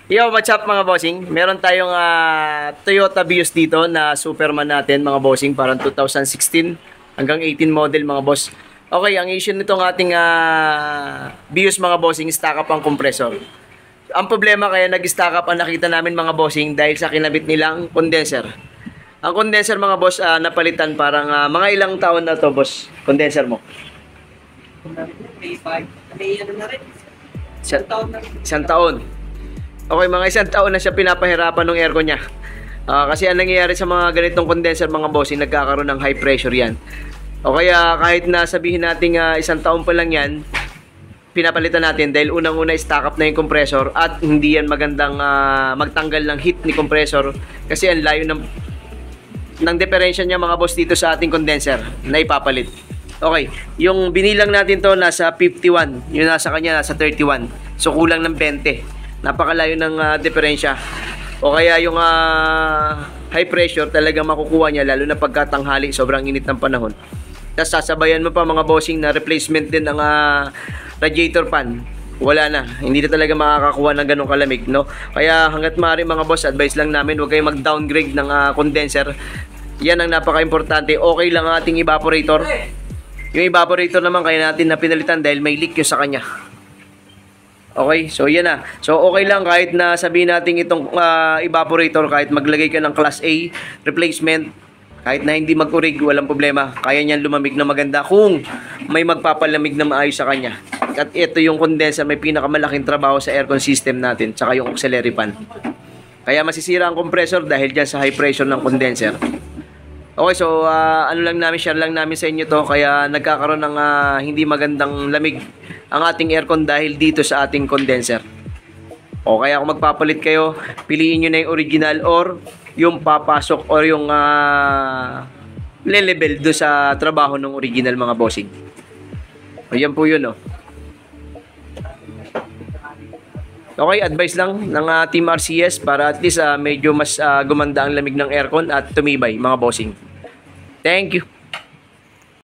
Yo, what's up mga bossing? Meron tayong Toyota Vios dito na Superman natin mga bossing, parang 2016 hanggang 18 model mga boss. Okay, ang issue nitong ating Vios mga bossing, stack up ang compressor. Ang problema kaya nag-stack up ang nakita namin mga bossing dahil sa kinabit nilang condenser. Ang condenser mga boss, napalitan parang mga ilang taon na to boss, condenser mo? Isang taon. Okay, mga isang taon na siya pinapahirapan ng aircon niya. Kasi ang nangyayari sa mga ganitong condenser mga bossing, nagkakaroon ng high pressure yan. O kaya kahit na sabihin natin isang taon pa lang yan, pinapalitan natin dahil unang-una stack up na yung compressor at hindi yan magandang magtanggal ng heat ni compressor kasi ang layo ng diferensya niya mga boss dito sa ating condenser na ipapalit. Okay, yung binilang natin to nasa 51, yung nasa kanya nasa 31. So kulang ng 20. Napakalayo ng diferensya. O kaya yung high pressure talagang makukuha niya lalo na pagkatanghali, sobrang init ng panahon. Tapos sasabayan mo pa mga bossing na replacement din ng radiator fan. Wala na, hindi na talaga makakakuha ng ganong kalamig, no? Kaya hanggat maaari mga boss, advice lang namin, huwag kayong mag-downgrade ng condenser. Yan ang napaka-importante. Okay lang ang ating evaporator. Yung evaporator naman kaya natin na pinalitan dahil may leak yung sa kanya. Okay, so yan na. So okay lang kahit na sabihin natin itong evaporator, kahit maglagay ka ng class A replacement, kahit na hindi mag-urig, walang problema. Kaya niyan lumamig na maganda kung may magpapalamig na maayos sa kanya. At ito yung condenser, may pinakamalaking trabaho sa aircon system natin, tsaka yung auxiliary fan. Kaya masisira ang compressor dahil dyan sa high pressure ng condenser. Okay, so share lang namin sa inyo to, kaya nagkakaroon ng hindi magandang lamig ang ating aircon dahil dito sa ating condenser. O kaya kung magpapalit kayo, piliin nyo na yung original or yung papasok or yung le-level do sa trabaho ng original mga bossing. O yan po yun, Okay, advice lang ng Team RCS para at least medyo mas gumanda ang lamig ng aircon at tumibay mga bossing. Thank you.